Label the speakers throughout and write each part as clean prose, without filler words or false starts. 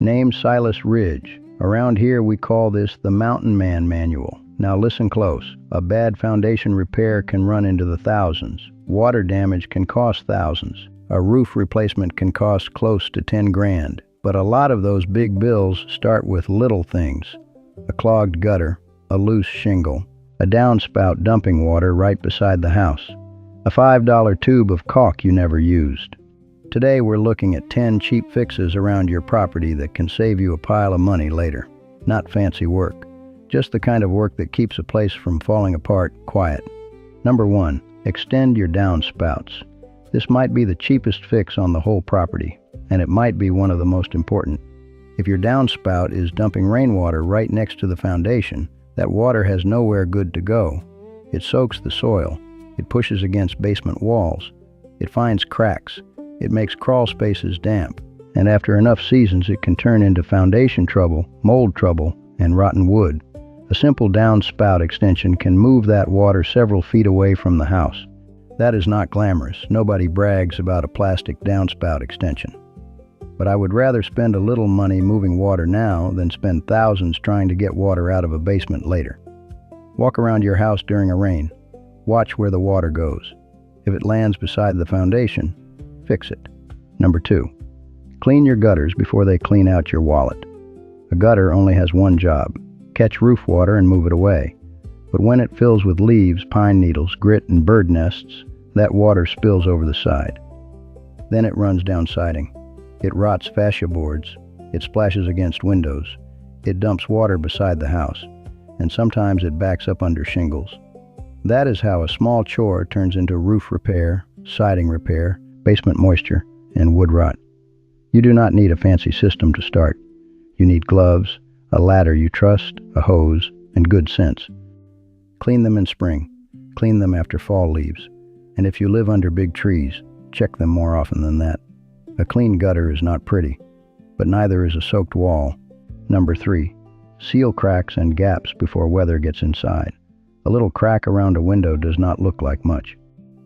Speaker 1: Name Silas Ridge. Around here we call this the MountainManManual. Now listen close. A bad foundation repair can run into the thousands. Water damage can cost thousands. A roof replacement can cost close to 10 grand. But a lot of those big bills start with little things. A clogged gutter, a loose shingle, a downspout dumping water right beside the house, a $5 tube of caulk you never used. Today we're looking at 10 cheap fixes around your property that can save you a pile of money later. Not fancy work, just the kind of work that keeps a place from falling apart quiet. Number 1. Extend your downspouts. This might be the cheapest fix on the whole property, and it might be one of the most important. If your downspout is dumping rainwater right next to the foundation, that water has nowhere good to go. It soaks the soil, it pushes against basement walls, it finds cracks, it makes crawl spaces damp, and after enough seasons it can turn into foundation trouble, mold trouble, and rotten wood. A simple downspout extension can move that water several feet away from the house. That is not glamorous. Nobody brags about a plastic downspout extension. But I would rather spend a little money moving water now than spend thousands trying to get water out of a basement later. Walk around your house during a rain. Watch where the water goes. If it lands beside the foundation, fix it. Number 2. Clean your gutters before they clean out your wallet. A gutter only has one job: catch roof water and move it away. But when it fills with leaves, pine needles, grit, and bird nests, that water spills over the side. Then it runs down siding. It rots fascia boards. It splashes against windows. It dumps water beside the house. And sometimes it backs up under shingles. That is how a small chore turns into roof repair, siding repair, basement moisture, and wood rot. You do not need a fancy system to start. You need gloves, a ladder you trust, a hose, and good sense. Clean them in spring. Clean them after fall leaves. And if you live under big trees, check them more often than that. A clean gutter is not pretty, but neither is a soaked wall. Number 3. Seal cracks and gaps before weather gets inside. A little crack around a window does not look like much.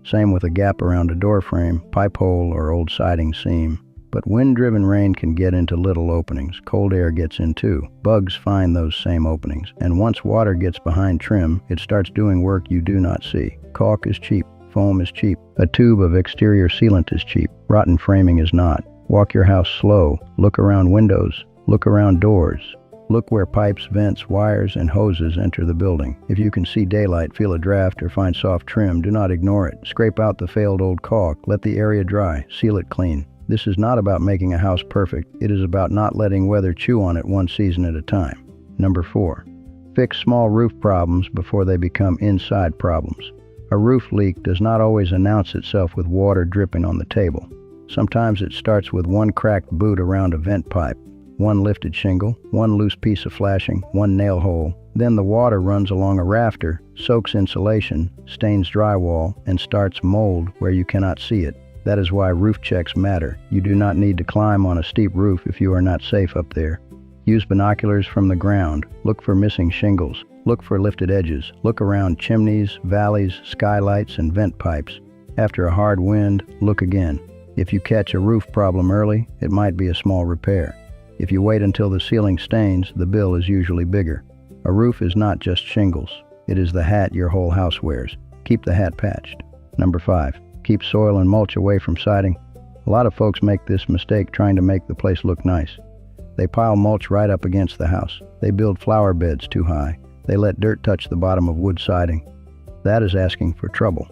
Speaker 1: Same with a gap around a door frame, pipe hole, or old siding seam. But wind-driven rain can get into little openings. Cold air gets in too. Bugs find those same openings. And once water gets behind trim, it starts doing work you do not see. Caulk is cheap. Foam is cheap. A tube of exterior sealant is cheap. Rotten framing is not. Walk your house slow. Look around windows. Look around doors. Look where pipes, vents, wires, and hoses enter the building. If you can see daylight, feel a draft, or find soft trim, do not ignore it. Scrape out the failed old caulk. Let the area dry. Seal it clean. This is not about making a house perfect. It is about not letting weather chew on it one season at a time. Number 4. Fix small roof problems before they become inside problems. A roof leak does not always announce itself with water dripping on the table. Sometimes it starts with one cracked boot around a vent pipe, one lifted shingle, one loose piece of flashing, one nail hole. Then the water runs along a rafter, soaks insulation, stains drywall, and starts mold where you cannot see it. That is why roof checks matter. You do not need to climb on a steep roof if you are not safe up there. Use binoculars from the ground. Look for missing shingles. Look for lifted edges. Look around chimneys, valleys, skylights, and vent pipes. After a hard wind, look again. If you catch a roof problem early, it might be a small repair. If you wait until the ceiling stains, the bill is usually bigger. A roof is not just shingles. It is the hat your whole house wears. Keep the hat patched. Number 5. Keep soil and mulch away from siding. A lot of folks make this mistake trying to make the place look nice. They pile mulch right up against the house. They build flower beds too high. They let dirt touch the bottom of wood siding. That is asking for trouble.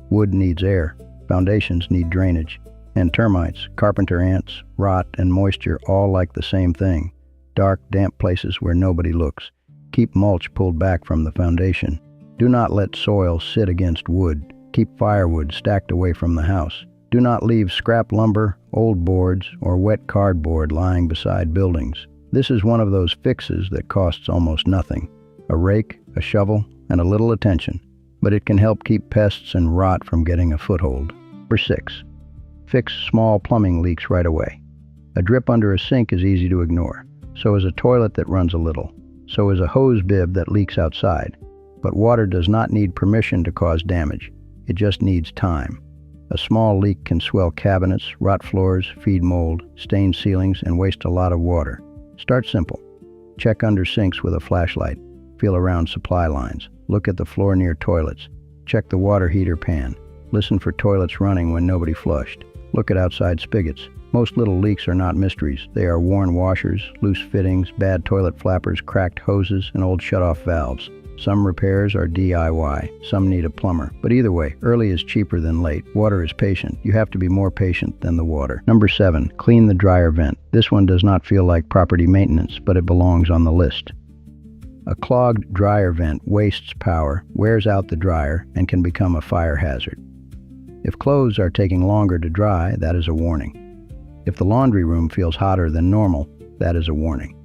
Speaker 1: Wood needs air. Foundations need drainage. And termites, carpenter ants, rot, and moisture all like the same thing. Dark, damp places where nobody looks. Keep mulch pulled back from the foundation. Do not let soil sit against wood. Keep firewood stacked away from the house. Do not leave scrap lumber, old boards, or wet cardboard lying beside buildings. This is one of those fixes that costs almost nothing. A rake, a shovel, and a little attention. But it can help keep pests and rot from getting a foothold. Number 6. Fix small plumbing leaks right away. A drip under a sink is easy to ignore. So is a toilet that runs a little. So is a hose bib that leaks outside. But water does not need permission to cause damage. It just needs time. A small leak can swell cabinets, rot floors, feed mold, stain ceilings, and waste a lot of water. Start simple. Check under sinks with a flashlight. Feel around supply lines. Look at the floor near toilets. Check the water heater pan. Listen for toilets running when nobody flushed. Look at outside spigots. Most little leaks are not mysteries. They are worn washers, loose fittings, bad toilet flappers, cracked hoses, and old shut-off valves. Some repairs are DIY. Some need a plumber. But either way, early is cheaper than late. Water is patient. You have to be more patient than the water. Number 7. Clean the dryer vent. This one does not feel like property maintenance, but it belongs on the list. A clogged dryer vent wastes power, wears out the dryer, and can become a fire hazard. If clothes are taking longer to dry, that is a warning. If the laundry room feels hotter than normal, that is a warning.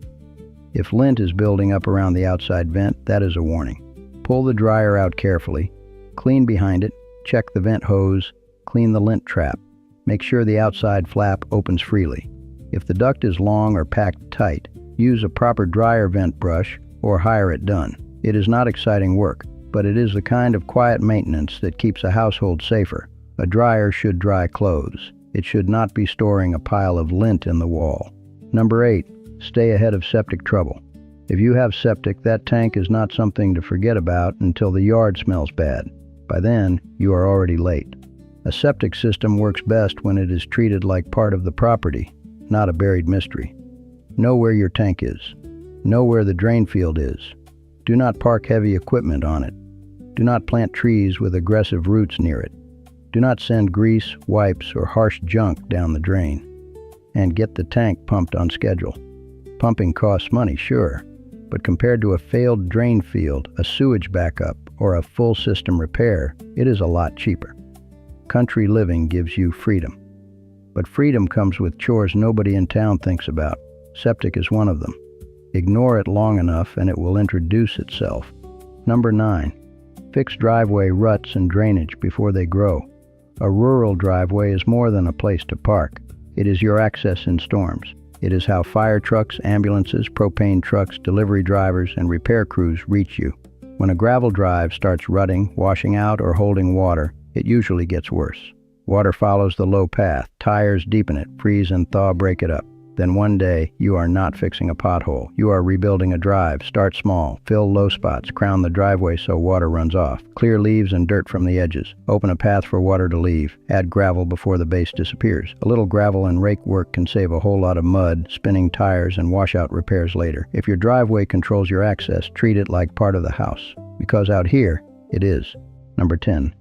Speaker 1: If lint is building up around the outside vent, that is a warning. Pull the dryer out carefully, clean behind it, check the vent hose, clean the lint trap. Make sure the outside flap opens freely. If the duct is long or packed tight, use a proper dryer vent brush or hire it done. It is not exciting work, but it is the kind of quiet maintenance that keeps a household safer. A dryer should dry clothes. It should not be storing a pile of lint in the wall. Number 8. Stay ahead of septic trouble. If you have septic, that tank is not something to forget about until the yard smells bad. By then, you are already late. A septic system works best when it is treated like part of the property, not a buried mystery. Know where your tank is. Know where the drain field is. Do not park heavy equipment on it. Do not plant trees with aggressive roots near it. Do not send grease, wipes, or harsh junk down the drain. And get the tank pumped on schedule. Pumping costs money, sure, but compared to a failed drain field, a sewage backup, or a full system repair, it is a lot cheaper. Country living gives you freedom. But freedom comes with chores nobody in town thinks about. Septic is one of them. Ignore it long enough and it will introduce itself. Number 9. Fix driveway ruts and drainage before they grow. A rural driveway is more than a place to park. It is your access in storms. It is how fire trucks, ambulances, propane trucks, delivery drivers, and repair crews reach you. When a gravel drive starts rutting, washing out, or holding water, it usually gets worse. Water follows the low path, tires deepen it, freeze and thaw break it up. Then one day, you are not fixing a pothole. You are rebuilding a drive. Start small. Fill low spots. Crown the driveway so water runs off. Clear leaves and dirt from the edges. Open a path for water to leave. Add gravel before the base disappears. A little gravel and rake work can save a whole lot of mud, spinning tires, and washout repairs later. If your driveway controls your access, treat it like part of the house. Because out here, it is. Number 10.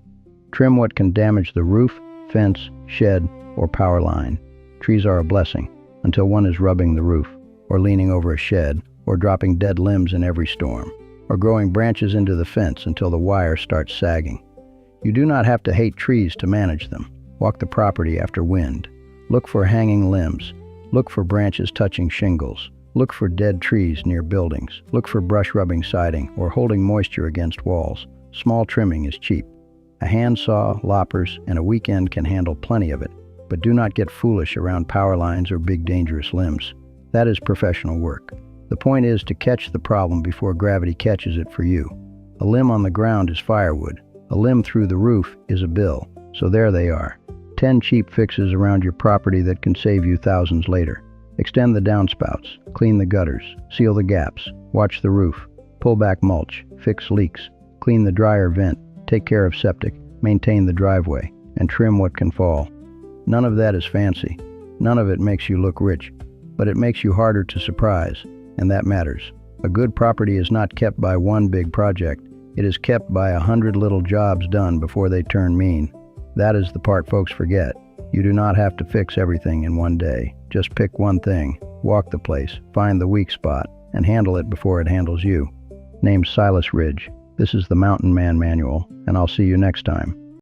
Speaker 1: Trim what can damage the roof, fence, shed, or power line. Trees are a blessing. Until one is rubbing the roof, or leaning over a shed, or dropping dead limbs in every storm, or growing branches into the fence until the wire starts sagging. You do not have to hate trees to manage them. Walk the property after wind. Look for hanging limbs. Look for branches touching shingles. Look for dead trees near buildings. Look for brush rubbing siding or holding moisture against walls. Small trimming is cheap. A handsaw, loppers, and a weekend can handle plenty of it. But do not get foolish around power lines or big dangerous limbs. That is professional work. The point is to catch the problem before gravity catches it for you. A limb on the ground is firewood. A limb through the roof is a bill. So there they are. 10 cheap fixes around your property that can save you thousands later. Extend the downspouts. Clean the gutters. Seal the gaps. Watch the roof. Pull back mulch. Fix leaks. Clean the dryer vent. Take care of septic. Maintain the driveway. And trim what can fall. None of that is fancy. None of it makes you look rich, but it makes you harder to surprise, and that matters. A good property is not kept by one big project. It is kept by 100 little jobs done before they turn mean. That is the part folks forget. You do not have to fix everything in one day. Just pick one thing, walk the place, find the weak spot, and handle it before it handles you. Name's Silas Ridge. This is the Mountain Man Manual, and I'll see you next time.